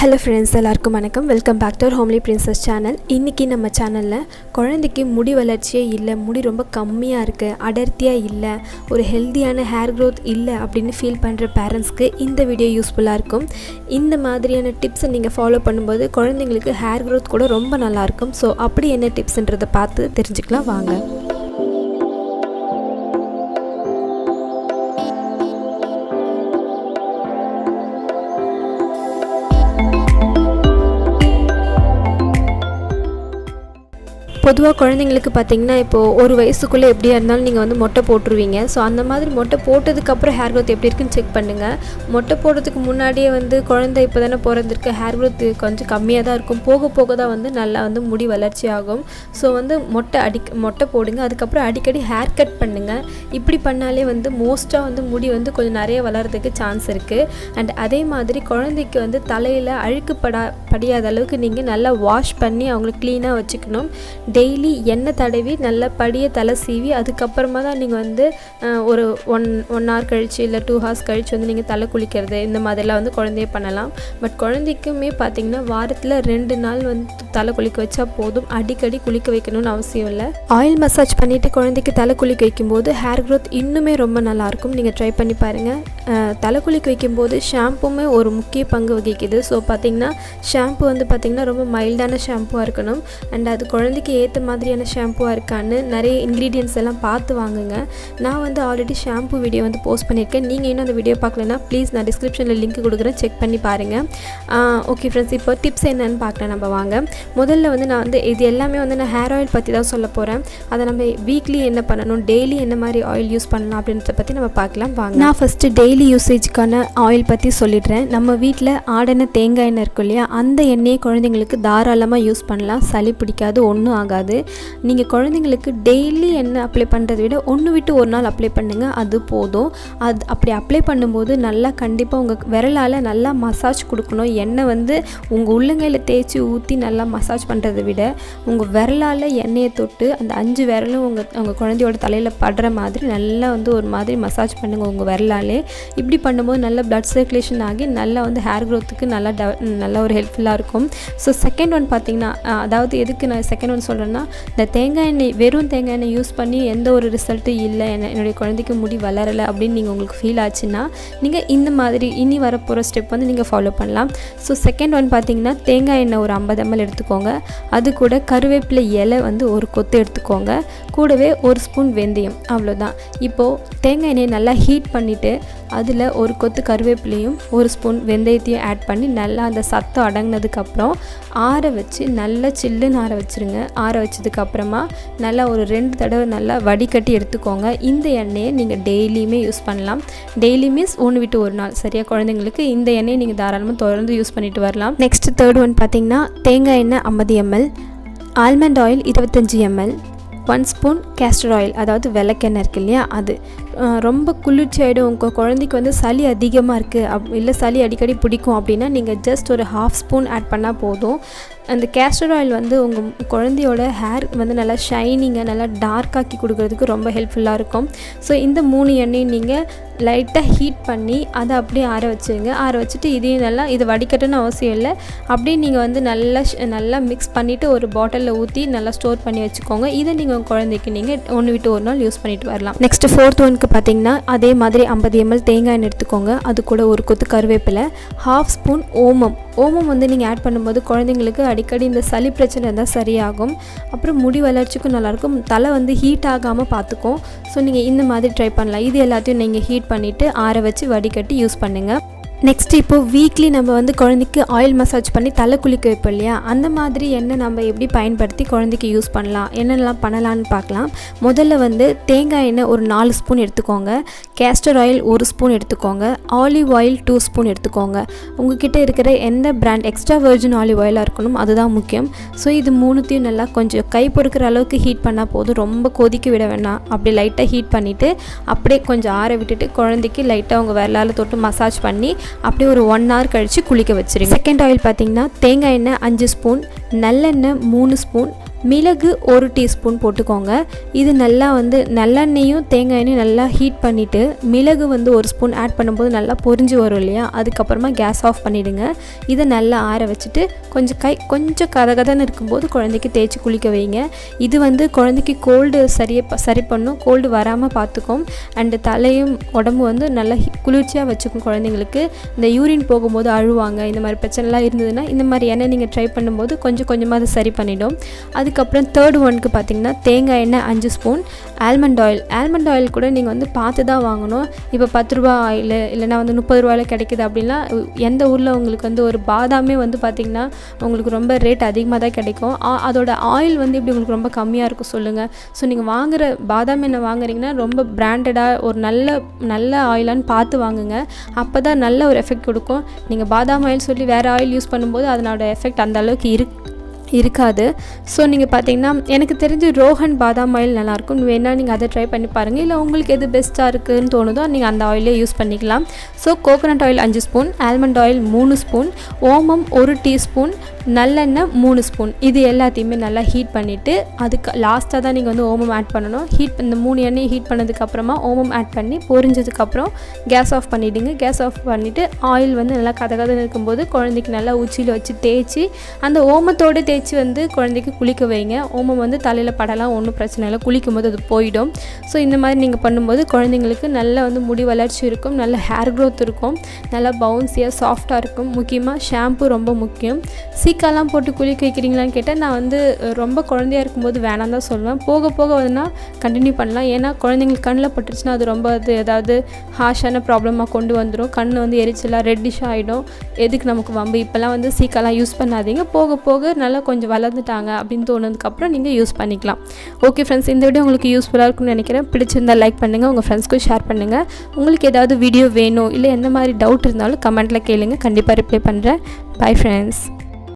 Hello friends, எல்லாருக்கும் வணக்கம். Welcome back to our homely princess channel. இன்னைக்கு நம்ம சேனல்ல குழந்தைக்கு முடி வளர்ச்சியே இல்ல, முடி ரொம்ப கம்மியா இருக்கு, அடர்த்தியா இல்ல, ஒரு ஹெல்தியான ஹேர் growth இல்ல அப்படினு ஃபீல் பண்ற பேரண்ட்ஸ்க்கு இந்த வீடியோ யூஸ்ஃபுல்லா இருக்கும். இந்த மாதிரியான டிப்ஸ் நீங்க ஃபாலோ பண்ணும்போது குழந்தைகளுக்கு ஹேர் growth கூட ரொம்ப நல்லா இருக்கும். சோ அப்படி என்ன டிப்ஸ்ன்றதை பார்த்து தெரிஞ்சுக்கலாம் வாங்க. பொதுவாக குழந்தைங்களுக்கு பார்த்தீங்கன்னா இப்போது ஒரு வயசுக்குள்ளே எப்படியா இருந்தாலும் நீங்கள் வந்து மொட்டை போட்டுருவீங்க. ஸோ அந்த மாதிரி மொட்டை போட்டதுக்கப்புறம் ஹேர் க்ரோத் எப்படி இருக்குன்னு செக் பண்ணுங்கள். மொட்டை போடுறதுக்கு முன்னாடியே வந்து குழந்தை இப்போ தானே பிறந்திருக்கு, ஹேர் க்ரோத் கொஞ்சம் கம்மியாக தான் இருக்கும். போக போக தான் வந்து நல்லா வந்து முடி வளர்ச்சி ஆகும். ஸோ வந்து மொட்டை போடுங்க, அதுக்கப்புறம் அடிக்கடி ஹேர் கட் பண்ணுங்கள். இப்படி பண்ணாலே வந்து மோஸ்ட்டாக வந்து முடி வந்து கொஞ்சம் நிறைய வளர்கிறதுக்கு சான்ஸ் இருக்குது. அண்ட் அதே மாதிரி குழந்தைக்கு வந்து தலையில் அழுக்கு படியாத அளவுக்கு நீங்கள் நல்லா வாஷ் பண்ணி அவங்களுக்கு க்ளீனாக வச்சுக்கணும். டெய்லி எண்ணெய் தடவி நல்லா படிய தலை சீவி அதுக்கப்புறமா தான் நீங்கள் வந்து ஒரு ஒன் ஹவர் கழிச்சு இல்லை 2 hours கழிச்சு வந்து நீங்கள் தலை குளிக்கிறது இந்த மாதிரிலாம் வந்து குழந்தைய பண்ணலாம். பட் குழந்தைக்குமே பார்த்திங்கன்னா வாரத்தில் 2 நாள் வந்து தலை குளிக்க வச்சா போதும், அடிக்கடி குளிக்க வைக்கணும்னு அவசியம் இல்லை. ஆயில் மசாஜ் பண்ணிவிட்டு குழந்தைக்கு தலை குளிக்க வைக்கும்போது ஹேர் க்ரோத் இன்னுமே ரொம்ப நல்லாயிருக்கும். நீங்கள் ட்ரை பண்ணி பாருங்கள். தலை குளிக்க வைக்கும்போது ஷாம்புமே ஒரு முக்கிய பங்கு வகிக்குது. ஸோ பார்த்திங்கன்னா ஷாம்பு வந்து பார்த்திங்கன்னா ரொம்ப மைல்டான ஷாம்புவாக இருக்கணும். அண்ட் அது குழந்தைக்கு ஏற்ற மாதிரியான ஷாம்புவாக இருக்கான்னு நிறைய இன்க்ரீடியன்ட்ஸ் எல்லாம் பார்த்து வாங்குங்க. நான் வந்து ஆல்ரெடி ஷாம்பு வீடியோ வந்து போஸ்ட் பண்ணியிருக்கேன். நீங்கள் இன்னும் அந்த வீடியோ பார்க்கலன்னா ப்ளீஸ் நான் டிஸ்கிரிப்ஷனில் லிங்க் கொடுக்குறேன், செக் பண்ணி பாருங்கள். ஓகே ஃப்ரெண்ட்ஸ், இப்போ டிப்ஸ் என்னென்னு பார்க்கலாம். நம்ம வாங்க. முதல்ல வந்து நான் வந்து இது எல்லாமே வந்து நான் ஹேர் ஆயில் பற்றி தான் சொல்ல போகிறேன். அதை நம்ம வீக்லி என்ன பண்ணணும், டெய்லி என்ன மாதிரி ஆயில் யூஸ் பண்ணலாம் அப்படின்றத பற்றி நம்ம பார்க்கலாம் வாங்க. நான் ஃபஸ்ட்டு டெய்லி யூசேஜுக்கான ஆயில் பற்றி சொல்லிடுறேன். நம்ம வீட்டில் ஆடின தேங்காய் எண்ணெய் இருக்கும் இல்லையா, அந்த எண்ணெயை குழந்தைங்களுக்கு தாராளமாக யூஸ் பண்ணலாம். சளி பிடிக்காது, ஒன்றும் ஆகாது. நீங்கள் குழந்தைங்களுக்கு டெய்லி எண்ணெய் அப்ளை பண்ணுறதை விட ஒன்று விட்டு ஒரு நாள் அப்ளை பண்ணுங்கள், அது போதும். அது அப்படி அப்ளை பண்ணும்போது நல்லா கண்டிப்பாக உங்கள் விரலால் நல்லா மசாஜ் கொடுக்கணும். எண்ணெய் வந்து உங்கள் உள்ளங்கையில் தேய்ச்சி ஊற்றி நல்லா மசாஜ் பண்ணுறதை விட உங்கள் விரலால் எண்ணெயை தொட்டு அந்த 5 விரலும் உங்கள் குழந்தையோட தலையில் படுற மாதிரி நல்லா வந்து ஒரு மாதிரி மசாஜ் பண்ணுங்கள் உங்கள் விரலாலே. இப்படி பண்ணும்போது நல்லா ப்ளட் சர்க்குலேஷன் ஆகி நல்லா வந்து ஹேர் க்ரோத்துக்கு நல்லா ஒரு ஹெல்ப்ஃபுல்லாக இருக்கும். ஸோ செகண்ட் ஒன் பார்த்திங்கன்னா, அதாவது எதுக்கு நான் செகண்ட் ஒன் சொல்கிறேன்னா, இந்த தேங்காய் எண்ணெய் வெறும் தேங்காய் எண்ணெய் யூஸ் பண்ணி எந்த ஒரு ரிசல்ட்டும் இல்லை, என்னுடைய குழந்தைக்கு முடி வளரலை அப்படின்னு நீங்கள் உங்களுக்கு ஃபீல் ஆச்சுன்னா நீங்கள் இந்த மாதிரி இனி வரப்போகிற ஸ்டெப் வந்து நீங்கள் ஃபாலோ பண்ணலாம். ஸோ செகண்ட் ஒன் பார்த்திங்கன்னா, தேங்காய் எண்ணெய் ஒரு 50 ml எடுத்துக்கோங்க. அது கூட கருவேப்பிலை இலை வந்து ஒரு கொத்து எடுத்துக்கோங்க. கூடவே 1 ஸ்பூன் வெந்தயம், அவ்வளோதான். இப்போது தேங்காய் எண்ணெயை நல்லா ஹீட் பண்ணிவிட்டு அதில் ஒரு கொத்து கருவேப்பிலையும் 1 ஸ்பூன் வெந்தயத்தையும் ஆட் பண்ணி நல்லா அந்த சத்தம் அடங்கினதுக்கப்புறம் ஆற வச்சு நல்லா சில்லுன்னு ஆற வச்சுருங்க. ஆற வச்சதுக்கப்புறமா நல்லா ஒரு 2 தடவை நல்லா வடிகட்டி எடுத்துக்கோங்க. இந்த எண்ணெயை நீங்கள் டெய்லியுமே யூஸ் பண்ணலாம். டெய்லி மீன்ஸ் 1 விட்டு 1 நாள் சரியாக குழந்தைங்களுக்கு இந்த எண்ணெயை நீங்கள் தாராளமாக தொடர்ந்து யூஸ் பண்ணிட்டு வரலாம். நெக்ஸ்ட் தேர்ட் ஒன் பார்த்திங்கன்னா, தேங்காய் எண்ணெய் 50 ml, almond oil 25 ml, 1 spoon castor oil, அதாவது விளக்கெண்ணெய் இருக்கு இல்லையா, அது ரொம்ப குளிர்ச்சி ஆகிடும். உங்கள் குழந்தைக்கு வந்து சளி அதிகமாக இருக்குது இல்லை சளி அடிக்கடி பிடிக்கும் அப்படின்னா நீங்கள் ஜஸ்ட் ஒரு 1/2 ஸ்பூன் ஆட் பண்ணால் போதும். அந்த கேஸ்டர் ஆயில் வந்து உங்கள் குழந்தையோட ஹேர் வந்து நல்லா ஷைனிங்காக நல்லா டார்க்காக்கி கொடுக்குறதுக்கு ரொம்ப ஹெல்ப்ஃபுல்லாக இருக்கும். ஸோ இந்த 3 எண்ணெயும் நீங்கள் லைட்டாக ஹீட் பண்ணி அதை அப்படியே ஆற வச்சுருங்க. ஆற வச்சுட்டு இதையும் நல்லா இது வடிகட்டணும்னு அவசியம் இல்லை, அப்படியே நீங்கள் வந்து நல்லா மிக்ஸ் பண்ணிவிட்டு ஒரு பாட்டிலில் ஊற்றி நல்லா ஸ்டோர் பண்ணி வச்சுக்கோங்க. இதை நீங்கள் உங்கள் குழந்தைக்கு நீங்கள் 1 விட்டு 1 நாள் யூஸ் பண்ணிட்டு வரலாம். நெக்ஸ்ட் ஃபோர்த் ஒனுக்கு பார்த்திங்கன்னா, அதே மாதிரி 50 ml தேங்காய் எண்ணெய் எடுத்துக்கோங்க. அது கூட ஒரு கொத்து கருவேப்பிலை, 1/2 ஸ்பூன் ஓமம் வந்து நீங்கள் ஆட் பண்ணும்போது குழந்தைங்களுக்கு அடிக்கடி இந்த சளி பிரச்சனை இருந்தால் சரியாகும். அப்புறம் முடி வளர்ச்சிக்கும் நல்லாயிருக்கும், தலை வந்து ஹீட் ஆகாமல் பார்த்துக்கும். ஸோ நீங்கள் இந்த மாதிரி ட்ரை பண்ணலாம். இது எல்லாத்தையும் நீங்கள் ஹீட் பண்ணிவிட்டு ஆற வச்சு வடிகட்டி யூஸ் பண்ணுங்கள். நெக்ஸ்ட்டு இப்போது வீக்லி நம்ம வந்து குழந்தைக்கு ஆயில் மசாஜ் பண்ணி தலை குளிக்க வைப்போம் இல்லையா, அந்த மாதிரி எண்ணெய் நம்ம எப்படி பயன்படுத்தி குழந்தைக்கு யூஸ் பண்ணலாம், என்னென்னலாம் பண்ணலான்னு பார்க்கலாம். முதல்ல வந்து தேங்காய் எண்ணெய் ஒரு 4 ஸ்பூன் எடுத்துக்கோங்க. கேஸ்டர் ஆயில் 1 ஸ்பூன் எடுத்துக்கோங்க. ஆலிவ் ஆயில் 2 ஸ்பூன் எடுத்துக்கோங்க. உங்ககிட்ட இருக்கிற எந்த பிராண்ட் எக்ஸ்ட்ரா வெர்ஜின் ஆலிவ் ஆயிலாக இருக்கணும், அதுதான் முக்கியம். ஸோ இது 3த்தையும் நல்லா கொஞ்சம் கை பொறுக்கிற அளவுக்கு ஹீட் பண்ணால் போதும், ரொம்ப கொதிக்க விட வேணாம். அப்படி லைட்டாக ஹீட் பண்ணிவிட்டு அப்படியே கொஞ்சம் ஆற விட்டுட்டு குழந்தைக்கு லைட்டாக உங்கள் விரலால் தொட்டு மசாஜ் பண்ணி அப்படியே ஒரு 1 hour கழித்து குளிக்க வச்சுருங்க. செகண்ட் ஆயில் பார்த்திங்கன்னா, தேங்காய் எண்ணெய் 5 ஸ்பூன், நல்லெண்ணெய் 3 ஸ்பூன், மிளகு 1 டீஸ்பூன் போட்டுக்கோங்க. இது நல்லா வந்து நல்லெண்ணெயும் தேங்காய் எண்ணெயும் நல்லா ஹீட் பண்ணிவிட்டு மிளகு வந்து 1 ஸ்பூன் ஆட் பண்ணும்போது நல்லா பொரிஞ்சு வரும் இல்லையா, அதுக்கப்புறமா கேஸ் ஆஃப் பண்ணிவிடுங்க. இதை நல்லா ஆற வச்சுட்டு கொஞ்சம் கதகதன்னு இருக்கும்போது குழந்தைக்கு தேய்ச்சி குளிக்க வைங்க. இது வந்து குழந்தைக்கு கோல்டு சரி பண்ணும், கோல்டு வராமல் பார்த்துக்கும். அண்டு தலையும் உடம்பு வந்து நல்லா குளிர்ச்சியாக வச்சுக்கும். குழந்தைங்களுக்கு இந்த யூரின் போகும்போது அழுவாங்க, இந்த மாதிரி பிரச்சனைலாம் இருந்ததுன்னா இந்த மாதிரி எண்ணெய் நீங்கள் ட்ரை பண்ணும்போது கொஞ்சமாக அது சரி பண்ணிடும். அதுக்கப்புறம் தேர்ட் ஒனுக்கு பார்த்திங்கன்னா தேங்காய் எண்ணெய் 5 ஸ்பூன், ஆல்மண்ட் ஆயில் கூட நீங்கள் வந்து பார்த்து தான் வாங்கணும். இப்போ 10 ரூபா ஆயில் இல்லைனா வந்து 30 ரூபாயில் கிடைக்குது அப்படின்னா எந்த ஊரில் உங்களுக்கு வந்து ஒரு பாதாமே வந்து பார்த்திங்கன்னா உங்களுக்கு ரொம்ப ரேட் அதிகமாக தான் கிடைக்கும். அதோட ஆயில் வந்து இப்படி உங்களுக்கு ரொம்ப கம்மியாக இருக்கும் சொல்லுங்கள். ஸோ நீங்கள் வாங்குகிற பாதாம் எண்ணெய் வாங்குறீங்கன்னா ரொம்ப பிராண்டடாக ஒரு நல்ல ஆயிலான்னு பார்த்து வாங்குங்க. அப்போ தான் நல்ல ஒரு எஃபெக்ட் கொடுக்கும். நீங்கள் பாதாம் ஆயில் சொல்லி வேறு ஆயில் யூஸ் பண்ணும்போது அதனோட எஃபெக்ட் அந்த அளவுக்கு இருக்காது. ஸோ நீங்கள் பார்த்தீங்கன்னா எனக்கு தெரிஞ்சு ரோஹன் பாதாம் ஆயில் நல்லாயிருக்கும். வேணால் நீங்கள் அதை ட்ரை பண்ணி பாருங்கள். இல்லை உங்களுக்கு எது பெஸ்ட்டாக இருக்குதுன்னு தோணுதோ நீங்கள் அந்த ஆயிலே யூஸ் பண்ணிக்கலாம். So coconut oil 5 spoon, almond oil 3 spoon, ஓமம் 1 டீஸ்பூன், நல்லெண்ணெய் 3 ஸ்பூன். இது எல்லாத்தையுமே நல்லா ஹீட் பண்ணிவிட்டு அதுக்கு லாஸ்ட்டாக தான் நீங்கள் வந்து ஓமம் ஆட் பண்ணணும். இந்த 3 எண்ணெயை ஹீட் பண்ணதுக்கப்புறமா ஓமம் ஆட் பண்ணி பொரிஞ்சதுக்கப்புறம் கேஸ் ஆஃப் பண்ணிவிடுங்க. கேஸ் ஆஃப் பண்ணிவிட்டு ஆயில் வந்து நல்லா கதகதன்னு இருக்கும்போது குழந்தைக்கு நல்லா உச்சியில் வச்சு தேய்ச்சி அந்த ஓமத்தோடு தேய்ச்சி வந்து குழந்தைக்கு குளிக்க வைங்க. ஓமம் வந்து தலையில் படலாம், ஒன்றும் பிரச்சனை இல்லை, குளிக்கும் போது அது போயிடும். ஸோ இந்த மாதிரி நீங்கள் பண்ணும்போது குழந்தைங்களுக்கு நல்லா வந்து முடி வளர்ச்சி இருக்கும், நல்ல ஹேர் க்ரோத் இருக்கும், நல்லா பவுன்ஸியாக சாஃப்டாக இருக்கும். முக்கியமாக ஷாம்பு ரொம்ப முக்கியம். சீக்காலாம் போட்டு குளிக்க வைக்கிறீங்களான்னு கேட்டால் நான் வந்து ரொம்ப குழந்தையாக இருக்கும்போது வேணாம் தான் சொல்லுவேன். போக வந்துன்னா கண்டினியூ பண்ணலாம். ஏன்னா குழந்தைங்களுக்கு கண்ணில் பட்டுருச்சுன்னா அது ரொம்ப ஏதாவது ஹார்ஷான ப்ராப்ளமாக கொண்டு வந்துடும். கண் வந்து எரிச்சலாக ரெட்டிஷாக ஆகிடும். எதுக்கு நமக்கு வம்பு, இப்போல்லாம் வந்து சீக்காலாம் யூஸ் பண்ணாதீங்க. போக நல்லா கொஞ்சம் வளர்ந்துட்டாங்க அப்படின்னு தோணுதுக்கப்புறம் நீங்கள் யூஸ் பண்ணிக்கலாம். ஓகே ஃப்ரெண்ட்ஸ், இந்த வீடியோ உங்களுக்கு யூஸ்ஃபுல்லாக இருக்கும்னு நினைக்கிறேன். பிடிச்சிருந்தால் லைக் பண்ணுங்கள், உங்கள் ஃப்ரெண்ட்ஸ்க்கும் ஷேர் பண்ணுங்கள். உங்களுக்கு ஏதாவது வீடியோ வேணும் இல்லை எந்த மாதிரி டவுட் இருந்தாலும் கமெண்ட்டில் கேளுங்க, கண்டிப்பாக ரிப்ளை பண்ணுறேன். Bye friends.